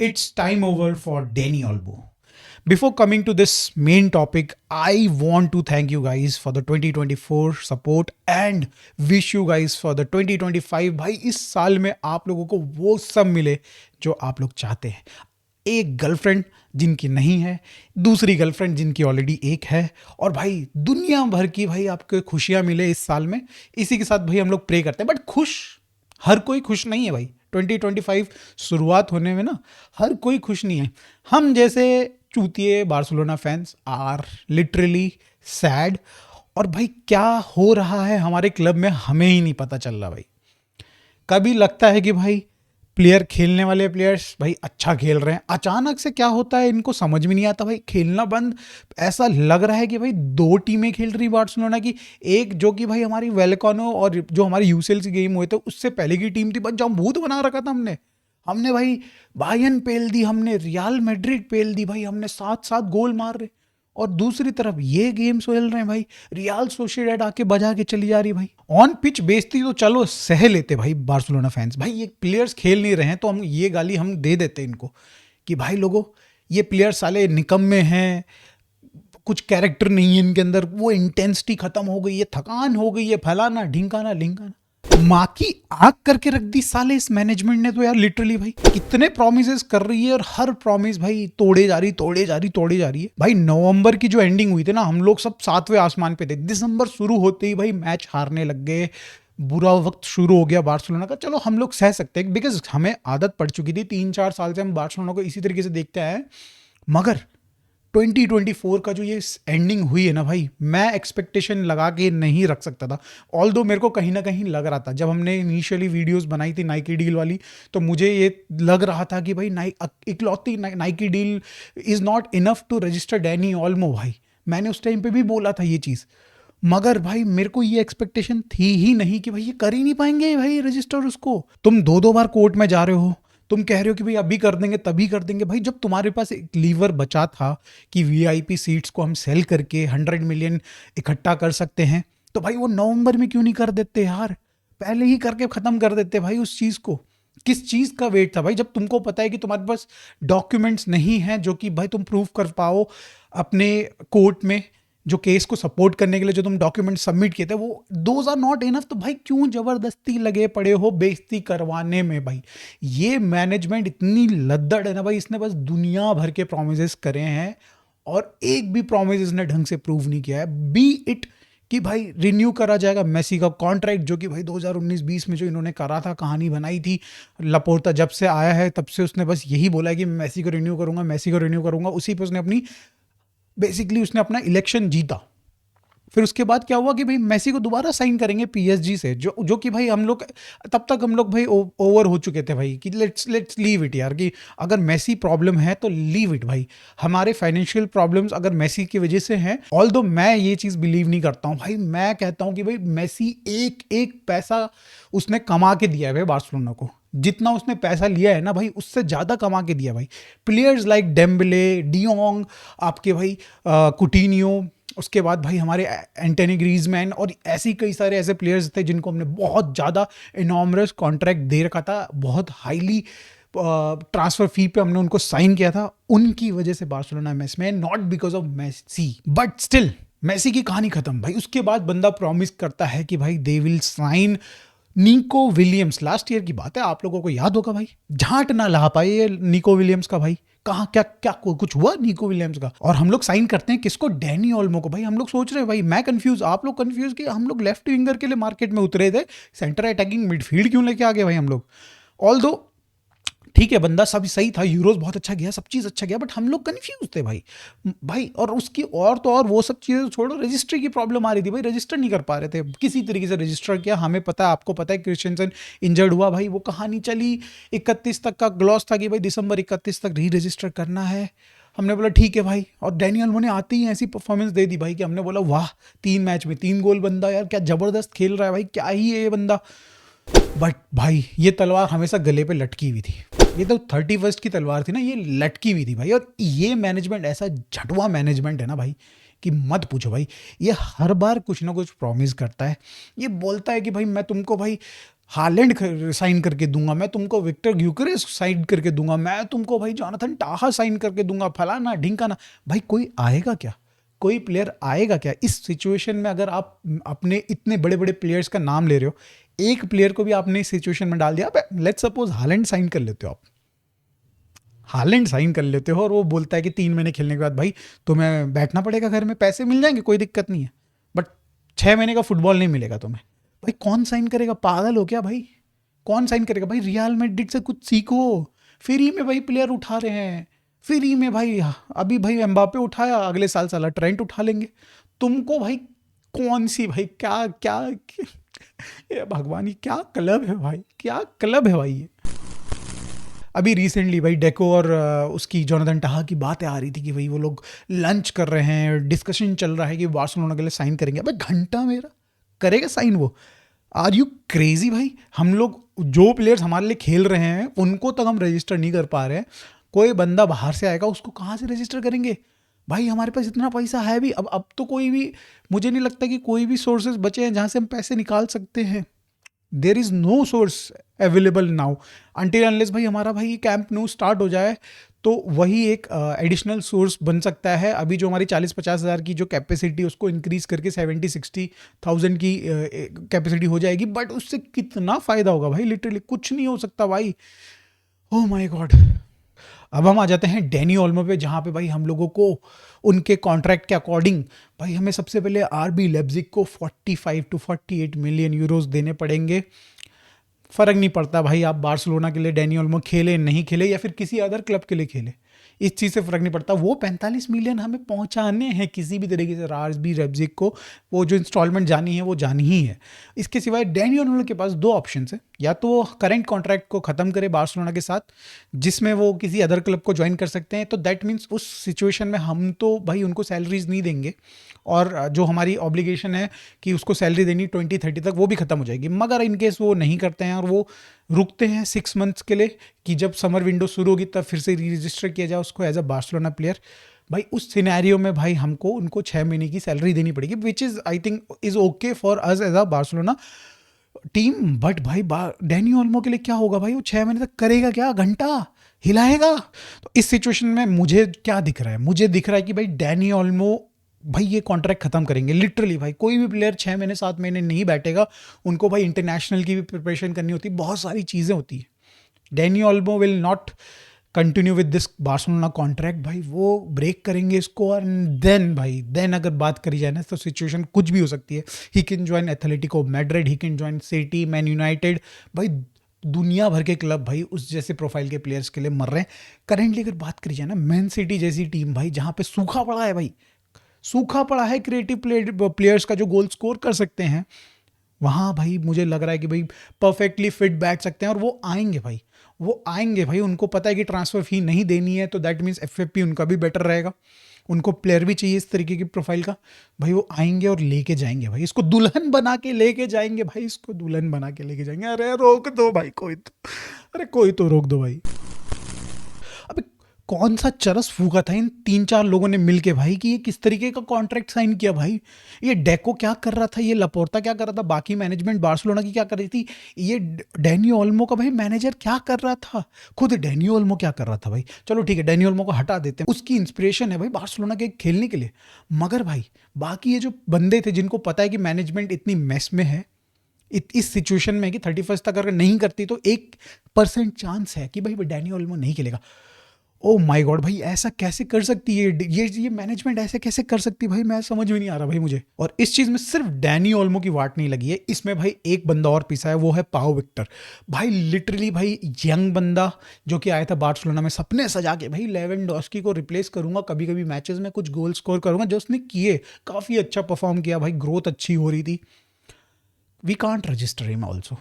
it's time over for Danny Olmo. Before coming to this main topic, I want to thank you guys for the 2024 support and wish you guys for the 2025. भाई इस साल में आप लोगों को वो सब मिले जो आप लोग चाहते हैं. एक गर्लफ्रेंड जिनकी नहीं है, दूसरी गर्लफ्रेंड जिनकी ऑलरेडी एक है, और भाई दुनिया भर की भाई आपको खुशियां मिले इस साल में. इसी के साथ भाई हम लोग प्रे करते हैं. बट खुश हर कोई खुश नहीं है भाई. 2025 शुरुआत होने में ना हर कोई खुश नहीं है. हम जैसे चूतिए Barcelona fans are literally sad. और भाई क्या हो रहा है हमारे क्लब में हमें ही नहीं पता चल रहा भाई. कभी लगता है कि भाई प्लेयर खेलने वाले प्लेयर्स भाई अच्छा खेल रहे हैं, अचानक से क्या होता है इनको समझ में नहीं आता. भाई खेलना बंद. ऐसा लग रहा है कि भाई दो टीमें खेल रही बार्सिलोना की. एक जो कि भाई हमारी वेलकानो और जो हमारी यूसीएल की गेम हुए थे उससे पहले की टीम थी, बस जहाँ भूत बना रखा था हमने भाई बायर्न पेल दी, हमने रियल मैड्रिड पेल दी भाई, हमने 7-7 गोल मार रहे. और दूसरी तरफ ये गेम खेल रहे हैं भाई, रियल सोसिएडाड आके बजा के चली जा रही भाई. ऑन पिच बेइज्जती तो चलो सह लेते भाई बार्सिलोना फैंस. भाई ये प्लेयर्स खेल नहीं रहे हैं तो हम ये गाली हम दे देते इनको कि भाई लोगों ये प्लेयर्स साले निकम्मे हैं, कुछ कैरेक्टर नहीं है इनके अंदर, वो इंटेंसिटी खत्म हो गई है, थकान हो गई है, फलाना ढिंकाना ढिंकाना. माँ की आग करके रख दी साले इस मैनेजमेंट ने तो यार. लिटरली भाई कितने प्रोमिसेस कर रही है और हर प्रॉमिस भाई तोड़े जा रही है भाई. नवंबर की जो एंडिंग हुई थी ना, हम लोग सब 7वें आसमान पे थे. दिसंबर शुरू होते ही भाई मैच हारने लग गए, बुरा वक्त शुरू हो गया बार्सिलोना का. चलो हम लोग सह सकते हैं बिकॉज हमें आदत पड़ चुकी थी, 3-4 साल से हम बार्सिलोना को इसी तरीके से देखते आए हैं. मगर 2024 का जो ये एंडिंग हुई है ना भाई, मैं एक्सपेक्टेशन लगा के नहीं रख सकता था. ऑल्दो मेरे को कहीं ना कहीं लग रहा था जब हमने इनिशियली वीडियोस बनाई थी नाइकी डील वाली, तो मुझे ये लग रहा था कि भाई इकलौती Nike deal is not enough to register Dani Olmo. भाई मैंने उस टाइम पे भी बोला था ये चीज़. मगर भाई मेरे को ये एक्सपेक्टेशन थी ही नहीं कि भाई ये कर ही नहीं पाएंगे भाई रजिस्टर उसको. तुम 2-2 बार कोर्ट में जा रहे हो, तुम कह रहे हो कि भाई अभी कर देंगे तभी कर देंगे. भाई जब तुम्हारे पास एक लीवर बचा था कि वीआईपी सीट्स को हम सेल करके 100 मिलियन इकट्ठा कर सकते हैं, तो भाई वो नवंबर में क्यों नहीं कर देते यार. पहले ही करके ख़त्म कर देते भाई उस चीज़ को. किस चीज़ का वेट था भाई, जब तुमको पता है कि तुम्हारे पास डॉक्यूमेंट्स नहीं हैं जो कि भाई तुम प्रूव कर पाओ अपने कोर्ट में, जो केस को सपोर्ट करने के लिए जो तुम डॉक्यूमेंट सबमिट किए थे वो दोज आर नॉट इनफ. तो भाई क्यों जबरदस्ती लगे पड़े हो बेइज्जती करवाने में भाई. ये मैनेजमेंट इतनी लद्दड़ है ना भाई, इसने बस दुनिया भर के प्रोमिस करे हैं और एक भी प्रोमिस इसने ढंग से प्रूव नहीं किया है. बी इट कि भाई रिन्यू करा जाएगा मेसी का कॉन्ट्रैक्ट, जो कि भाई 2019-20 में जो इन्होंने करा था, कहानी बनाई थी. लपोर्ता जब से आया है तब से उसने बस यही बोला है कि मेसी को रिन्यू करूंगा. उसी पे उसने अपनी बेसिकली उसने अपना इलेक्शन जीता. फिर उसके बाद क्या हुआ कि भाई मेसी को दोबारा साइन करेंगे पीएसजी से, जो कि भाई हम लोग तब तक हम लोग भाई ओवर हो चुके थे भाई कि लेट्स लीव इट यार, कि अगर मेसी प्रॉब्लम है तो लीव इट भाई. हमारे फाइनेंशियल प्रॉब्लम्स अगर मेसी की वजह से हैं, ऑल्दो मैं ये चीज़ बिलीव नहीं करता हूँ भाई. मैं कहता हूँ कि भाई मेसी एक एक पैसा उसने कमा के दिया है भाई बार्सिलोना को. जितना उसने पैसा लिया है ना भाई उससे ज़्यादा कमा के दिया भाई. प्लेयर्स लाइक डेम्बले, डियोंग, आपके भाई कुटिन्यो, उसके बाद भाई हमारे एंटनी ग्रीजमैन और ऐसे कई सारे ऐसे प्लेयर्स थे जिनको हमने बहुत ज़्यादा इनॉर्मस कॉन्ट्रैक्ट दे रखा था, बहुत हाईली ट्रांसफर फी पे हमने उनको साइन किया था. उनकी वजह से बार्सिलोना मैच में, not because of Messi. But still Messi की कहानी खत्म भाई. उसके बाद बंदा प्रॉमिस करता है कि भाई they will sign Nico Williams. Last year की बात है, आप लोगों को याद होगा भाई. झांट ना ला पाए ये निको विलियम्स का भाई. कहाँ क्या कुछ हुआ निको विलियम्स का, और हम लोग साइन करते हैं किसको, डैनी ऑल्मो को. भाई हम लोग सोच रहे हैं भाई, मैं कंफ्यूज, आप लोग कंफ्यूज कि हम लोग लेफ्ट विंगर के लिए मार्केट में उतरे थे, सेंटर अटैकिंग मिडफील्ड क्यों लेके आ गए भाई हम लोग. ऑल्दो ठीक है बंदा सब सही था, यूरोज बहुत अच्छा गया, सब चीज़ अच्छा गया, बट हम लोग कन्फ्यूज थे भाई. और उसकी और तो और वो सब चीज़ें छोड़ो, रजिस्ट्री की प्रॉब्लम आ रही थी भाई. रजिस्टर नहीं कर पा रहे थे किसी तरीके से. रजिस्टर किया, हमें पता है, आपको पता है, क्रिश्चियनसन इंजर्ड हुआ भाई. वो कहानी चली, 31 तक का ग्लॉस था कि भाई दिसंबर 31 तक री रजिस्टर करना है. हमने बोला ठीक है भाई, और डैनी ऑल्मो ने आते ही ऐसी परफॉर्मेंस दे दी भाई कि हमने बोला वाह, 3 मैच में 3 गोल बंदा, यार क्या ज़बरदस्त खेल रहा है भाई, क्या ही है ये बंदा. बट भाई ये तलवार हमेशा गले पे लटकी हुई थी. ये तो 31 की तलवार थी ना, ये लटकी हुई थी भाई. और ये मैनेजमेंट ऐसा झटवा मैनेजमेंट है ना भाई कि मत पूछो भाई. ये हर बार कुछ ना कुछ प्रॉमिस करता है. ये बोलता है कि भाई मैं तुमको भाई हालैंड साइन करके दूंगा, मैं तुमको विक्टर ग्यूकरेस साइन करके दूंगा, मैं तुमको भाई जोनाथन टाहा साइन करके दूंगा, फलाना ढिंकाना। भाई कोई आएगा क्या? कोई प्लेयर आएगा क्या इस सिचुएशन में? अगर आप अपने इतने बड़े बड़े प्लेयर्स का नाम ले रहे हो, एक प्लेयर को भी आपने इस सिचुएशन में डाल दिया। लेट्स सपोज हालैंड साइन कर लेते हो आप, हालैंड साइन कर लेते हो और वो बोलता है कि 3 महीने खेलने के बाद भाई तुम्हें बैठना पड़ेगा घर में, पैसे मिल जाएंगे कोई दिक्कत नहीं है, बट 6 महीने का फुटबॉल नहीं मिलेगा तुम्हें। भाई कौन साइन करेगा? पागल हो क्या भाई? कौन साइन करेगा भाई? रियल मैड्रिड से कुछ सीखो। फ्री में भाई प्लेयर उठा रहे हैं, फ्री में भाई। अभी भाई एम्बापे उठाया, अगले साल साला ट्रेंट उठा लेंगे। तुमको भाई कौन सी भाई क्या ये भगवान, ये क्या क्लब है भाई, क्या क्लब है भाई ये। अभी रिसेंटली भाई डेको और उसकी जोनाथन टाहा की बातें आ रही थी कि भाई वो लोग लंच कर रहे हैं, डिस्कशन चल रहा है कि बार्सिलोना के लिए साइन करेंगे। अबे घंटा मेरा करेगा साइन वो? आर यू क्रेजी भाई? हम लोग जो प्लेयर्स हमारे लिए खेल रहे हैं उनको तक हम रजिस्टर नहीं कर पा रहे हैं, कोई बंदा बाहर से आएगा उसको कहाँ से रजिस्टर करेंगे? भाई हमारे पास इतना पैसा है भी, अब तो कोई भी, मुझे नहीं लगता कि कोई भी सोर्सेज बचे हैं जहाँ से हम पैसे निकाल सकते हैं। There is no source available now until unless भाई हमारा भाई कैंप न्यू स्टार्ट हो जाए, तो वही एक एडिशनल सोर्स बन सकता है। अभी जो हमारी 40-50 हज़ार की जो कैपेसिटी उसको इंक्रीज करके 70-60 थाउजेंड की कैपेसिटी हो जाएगी, बट उससे कितना फ़ायदा होगा भाई? लिटरली कुछ नहीं हो सकता भाई। Oh my God. अब हम आ जाते हैं डैनी ओल्मो पे, जहाँ पे भाई हम लोगों को उनके कॉन्ट्रैक्ट के अकॉर्डिंग भाई हमें सबसे पहले आरबी लेप्जिग को 45 to 48 मिलियन यूरोस देने पड़ेंगे। फ़र्क नहीं पड़ता भाई आप बार्सिलोना के लिए डैनी ओल्मो खेले नहीं खेले या फिर किसी अदर क्लब के लिए खेले, इस चीज़ से फ़र्क नहीं पड़ता। वो 45 मिलियन हमें पहुंचाने हैं किसी भी तरीके से आरबी लेप्जिग को, वो जो इंस्टॉलमेंट जानी है वो जानी ही है। इसके सिवाय डैनी ओल्मो के पास 2 ऑप्शन है, या तो वो करंट कॉन्ट्रैक्ट को ख़त्म करे बार्सिलोना के साथ जिसमें वो किसी अदर क्लब को ज्वाइन कर सकते हैं, तो दैट मीन्स उस सिचुएशन में हम तो भाई उनको सैलरीज नहीं देंगे और जो हमारी ऑब्लिगेशन है कि उसको सैलरी देनी 2030 तक, वो भी ख़त्म हो जाएगी। मगर इन केस वो नहीं करते हैं और वो रुकते हैं 6 मंथ्स के लिए कि जब समर विंडो शुरू होगी तब फिर से रजिस्टर किया जाए उसको एज अ बार्सिलोना प्लेयर, भाई उस सिनेरियो में भाई हमको उनको 6 महीने की सैलरी देनी पड़ेगी, which is I think is okay for us as a Barcelona team. But भाई डैनी ओल्मो के लिए क्या होगा भाई? वो 6 महीने तक करेगा क्या? घंटा हिलाएगा? तो इस सिचुएशन में मुझे क्या दिख रहा है? मुझे दिख रहा है कि भाई डैनी ओल्मो भाई ये कॉन्ट्रैक्ट खत्म करेंगे लिटरली। भाई कोई भी प्लेयर 6 महीने 7 महीने नहीं बैठेगा, उनको भाई इंटरनेशनल की भी प्रिपरेशन करनी होती है, बहुत सारी चीज़ें होती है। Danny Olmo will not continue with this Barcelona contract, भाई वो ब्रेक करेंगे इसको और देन अगर बात करी जाए ना तो सिचुएशन कुछ भी हो सकती है। He can join Atletico Madrid, he can join city, man United, भाई दुनिया भर के क्लब भाई उस जैसे प्रोफाइल के प्लेयर्स के लिए मर रहे हैं। करेंटली अगर बात करी जाए ना, मैन सिटी जैसी टीम भाई जहाँ पे सूखा पड़ा है, भाई सूखा पड़ा है क्रिएटिव प्लेयर्स का जो गोल स्कोर कर सकते हैं, वहाँ भाई मुझे लग रहा है कि भाई परफेक्टली फिट बैठ सकते हैं और वो आएंगे भाई, वो आएंगे भाई। उनको पता है कि ट्रांसफ़र फी नहीं देनी है, तो दैट मीन्स एफएफपी उनका भी बेटर रहेगा। उनको प्लेयर भी चाहिए इस तरीके की प्रोफाइल का, भाई वो आएंगे और लेके जाएंगे भाई, इसको दुल्हन बना के लेके जाएंगे भाई, इसको दुल्हन बना के लेके जाएंगे। अरे रोक दो भाई कोई तो, अरे कोई तो रोक दो भाई। अबे कौन सा चरस फूका था इन 3-4 लोगों ने मिलके भाई कि ये किस तरीके का कॉन्ट्रैक्ट साइन किया भाई? ये डेको क्या कर रहा था, ये लपोर्ता क्या कर रहा था, बाकी मैनेजमेंट बार्सिलोना की क्या कर रही थी, ये डैनी ओल्मो का भाई मैनेजर क्या कर रहा था, खुद डैनी ओल्मो क्या कर रहा था भाई? चलो ठीक है, डैनी ओल्मो को हटा देते हैं, उसकी इंस्पिरेशन है भाई बार्सिलोना के खेलने के लिए, मगर भाई बाकी ये जो बंदे थे जिनको पता है कि मैनेजमेंट इतनी मेस में है, इस सिचुएशन में कि 31 तक अगर नहीं करती तो 1% चांस है कि भाई डैनी ओल्मो नहीं खेलेगा। ओ माय गॉड भाई, ऐसा कैसे कर सकती है ये मैनेजमेंट, ऐसे कैसे कर सकती है भाई? मैं समझ में नहीं आ रहा भाई मुझे। और इस चीज़ में सिर्फ डैनी ओल्मो की वाट नहीं लगी है, इसमें भाई एक बंदा और पिसा है, वो है पाओ विक्टर। भाई लिटरली भाई यंग बंदा जो कि आया था बार्सिलोना में सपने सजा के, भाई लेवेंडोस्की को रिप्लेस करूंगा, कभी कभी मैचेस में कुछ गोल स्कोर करूंगा, जो उसने किए, काफ़ी अच्छा परफॉर्म किया भाई, ग्रोथ अच्छी हो रही थी। We can't register him also,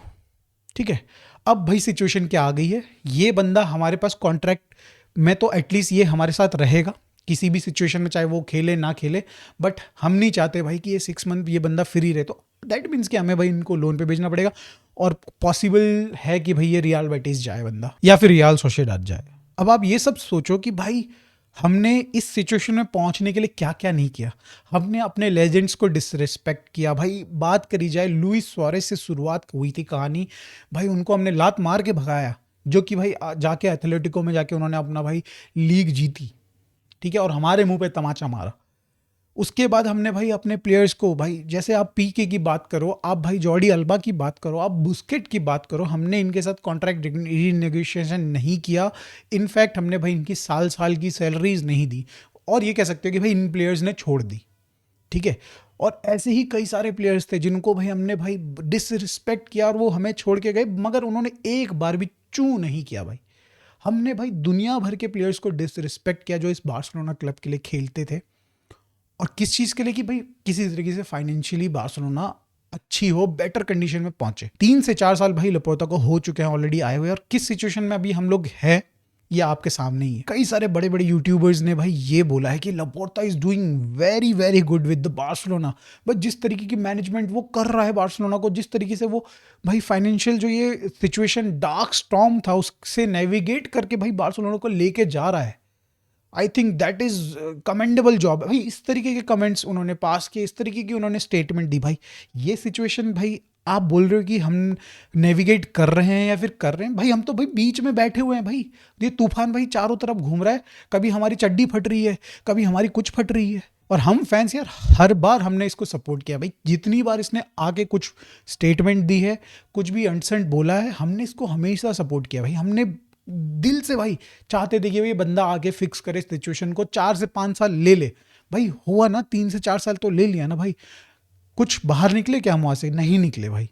ठीक है। अब भाई सिचुएशन क्या आ गई है, ये बंदा हमारे पास कॉन्ट्रैक्ट में तो एटलीस्ट ये हमारे साथ रहेगा किसी भी सिचुएशन में, चाहे वो खेले ना खेले, बट हम नहीं चाहते भाई कि ये 6 मंथ ये बंदा फ्री रहे, तो दैट मीन्स कि हमें भाई इनको लोन पे भेजना पड़ेगा। और पॉसिबल है कि भाई ये रियल बेटिस जाए बंदा या फिर रियल सोसिएदाद जाए। अब आप ये सब सोचो कि भाई हमने इस सिचुएशन में पहुंचने के लिए क्या क्या नहीं किया। हमने अपने लेजेंड्स को डिसरिस्पेक्ट किया भाई। बात करी जाए लुइस सुआरेज से शुरुआत हुई थी कहानी, भाई उनको हमने लात मार के भगाया, जो कि भाई जाके एथलेटिको में जाके उन्होंने अपना भाई लीग जीती, ठीक है, और हमारे मुंह पे तमाचा मारा। उसके बाद हमने भाई अपने प्लेयर्स को, भाई जैसे आप पीके की बात करो, आप भाई जॉर्डी अल्बा की बात करो, आप बुस्केट की बात करो, हमने इनके साथ कॉन्ट्रैक्ट रीनेगोशिएशन नहीं किया। इनफैक्ट हमने भाई इनकी साल साल की सैलरीज नहीं दी, और ये कह सकते हो कि भाई इन प्लेयर्स ने छोड़ दी, ठीक है। और ऐसे ही कई सारे प्लेयर्स थे जिनको भाई हमने भाई डिसरिस्पेक्ट किया और वो हमें छोड़ के गए, मगर उन्होंने एक बार भी चू नहीं किया भाई। हमने भाई दुनिया भर के प्लेयर्स को डिसरिस्पेक्ट किया जो इस बार्सिलोना क्लब के लिए खेलते थे, और किस चीज़ के लिए कि भाई किसी तरीके से फाइनेंशियली बार्सिलोना अच्छी हो, बेटर कंडीशन में पहुंचे। 3 से 4 साल भाई लपोर्ता को हो चुके हैं ऑलरेडी आए हुए, और किस सिचुएशन में अभी हम लोग हैं ये आपके सामने ही है। कई सारे बड़े बड़े यूट्यूबर्स ने भाई ये बोला है कि Laporta is doing very very good with the Barcelona, but जिस तरीके की मैनेजमेंट वो कर रहा है बार्सिलोना को, जिस तरीके से वो भाई फाइनेंशियल जो ये सिचुएशन डार्क स्टॉर्म था उससे नेविगेट करके भाई बार्सिलोना को लेके जा रहा है, I think that is commendable job. भाई इस तरीके के कमेंट्स उन्होंने पास किए, इस तरीके की उन्होंने स्टेटमेंट दी। भाई ये सिचुएशन, भाई आप बोल रहे हो कि हम नेविगेट कर रहे हैं या फिर कर रहे हैं, भाई हम तो भाई बीच में बैठे हुए हैं भाई। ये तूफान भाई चारों तरफ घूम रहा है, कभी हमारी चड्डी फट रही है, कभी हमारी कुछ फट रही है, और हम फैंस यार हर बार हमने इसको सपोर्ट किया भाई। जितनी बार इसने आके कुछ स्टेटमेंट दी है, कुछ भी अनसेंट बोला है, हमने इसको हमेशा सपोर्ट किया भाई। हमने दिल से भाई चाहते थे कि ये बंदा आगे फिक्स करे सिचुएशन को, 4 से 5 साल ले ले भाई। हुआ ना, 3 से 4 साल तो ले लिया ना भाई। कुछ बाहर निकले क्या हम वहां से? नहीं निकले भाई।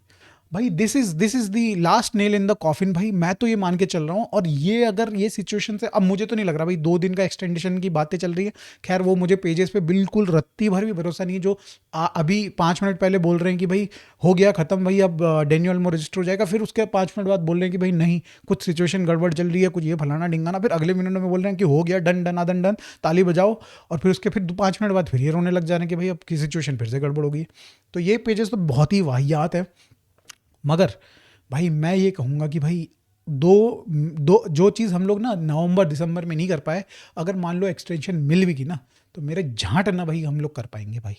भाई this is the last nail in the coffin भाई, मैं तो ये मान के चल रहा हूँ। और ये अगर ये सिचुएशन से, अब मुझे तो नहीं लग रहा भाई 2 दिन का एक्सटेंडेशन की बातें चल रही है, खैर वो मुझे पेजेस पे बिल्कुल रत्ती भर भी भरोसा नहीं है जो अभी 5 मिनट पहले बोल रहे हैं कि भाई हो गया खत्म भाई, अब डेनियल ओल्मो रजिस्टर हो जाएगा, फिर उसके 5 मिनट बाद बोल रहे हैं कि भाई नहीं, कुछ सिचुएशन गड़बड़ चल रही है, कुछ ये फलाना ढिंगाना, फिर अगले मिनट में बोल रहे हैं कि हो गया, डन डन आदन डन, ताली बजाओ, और फिर उसके फिर 5 मिनट बाद फिर ये रोने लग जाने कि भाई अब की सिचुएशन फिर से गड़बड़ होगी। तो ये पेजेस तो बहुत ही वाहियात है। मगर भाई मैं ये कहूँगा कि भाई दो दो जो चीज़ हम लोग ना नवंबर दिसंबर में नहीं कर पाए, अगर मान लो एक्सटेंशन मिल भी की ना, तो मेरे झांट ना भाई हम लोग कर पाएंगे भाई।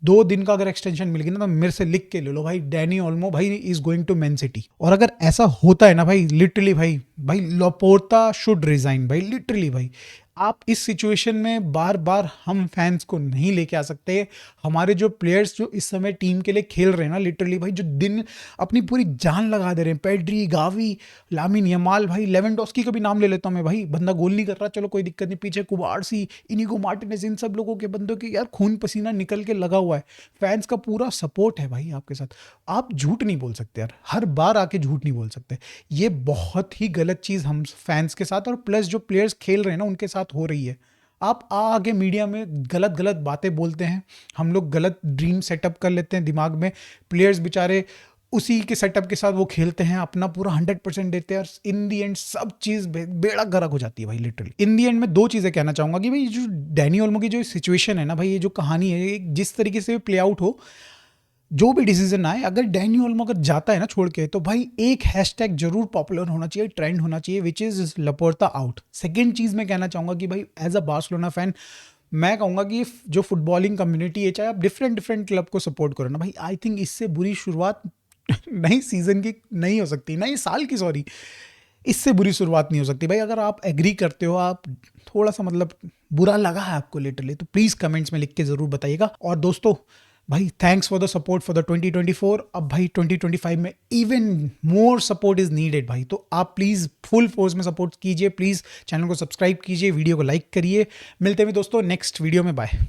2 दिन का अगर एक्सटेंशन मिल गया ना, तो मेरे से लिख के ले लो भाई, डैनी ओल्मो भाई is going to Man City. और अगर ऐसा होता है ना भाई, लिटरली भाई, भाई लापोर्ता शुड रिजाइन भाई, लिटरली भाई। आप इस सिचुएशन में बार बार हम फैंस को नहीं लेके आ सकते। हमारे जो प्लेयर्स जो इस समय टीम के लिए खेल रहे हैं ना, लिटरली भाई जो दिन अपनी पूरी जान लगा दे रहे हैं, पेड्री, गावी, लामिन यमाल, भाई लेवेंडोस्की का भी नाम ले लेता हूँ मैं भाई, बंदा गोल नहीं कर रहा, चलो कोई दिक्कत नहीं, पीछे कुबार्सी, इनिगो मार्टिनेज, इन सब लोगों के बंदों के यार खून पसीना निकल के लगा हुआ है। फैंस का पूरा सपोर्ट है भाई आपके साथ। आप झूठ नहीं बोल सकते यार, हर बार आके झूठ नहीं बोल सकते। ये बहुत ही गलत चीज़ हम फैंस के साथ और प्लस जो प्लेयर्स खेल रहे हैं ना उनके साथ हो रही है। आप आगे मीडिया में गलत गलत बातें बोलते हैं, हम लोग गलत ड्रीम सेटअप कर लेते हैं दिमाग में, प्लेयर्स बेचारे उसी के सेटअप के साथ वो खेलते हैं, अपना पूरा 100% देते हैं, और इन दी एंड सब चीज़ बेड़ा गर्क हो जाती है भाई लिटरली। इन दी एंड में 2 चीज़ें कहना चाहूँगा कि भाई जो डैनी ओल्मो की जो सिचुएशन है ना भाई, ये जो कहानी है, जिस तरीके से प्ले आउट हो, जो भी डिसीजन आए, अगर डैनी ओल्मो अगर जाता है ना छोड़ के, तो भाई एक हैशटैग जरूर पॉपुलर होना चाहिए, ट्रेंड होना चाहिए, विच इज लपोर्ता आउट। सेकंड चीज़ मैं कहना चाहूँगा कि भाई एज अ बार्सिलोना फैन मैं कहूँगा कि जो फुटबॉलिंग कम्युनिटी है, चाहे आप डिफरेंट डिफरेंट क्लब को सपोर्ट करो ना भाई, आई थिंक इससे बुरी शुरुआत नई सीजन की नहीं हो सकती, नई साल की, सॉरी, इससे बुरी शुरुआत नहीं हो सकती भाई। अगर आप एग्री करते हो, आप थोड़ा सा मतलब बुरा लगा है आपको लिटरली, तो प्लीज़ कमेंट्स में लिख के ज़रूर बताइएगा। और दोस्तों भाई thanks for the support for the 2024। अब भाई 2025 में even more support is needed भाई, तो आप प्लीज़ फुल फोर्स में सपोर्ट कीजिए, प्लीज़ चैनल को सब्सक्राइब कीजिए, वीडियो को लाइक करिए। मिलते हैं दोस्तों नेक्स्ट वीडियो में, बाय।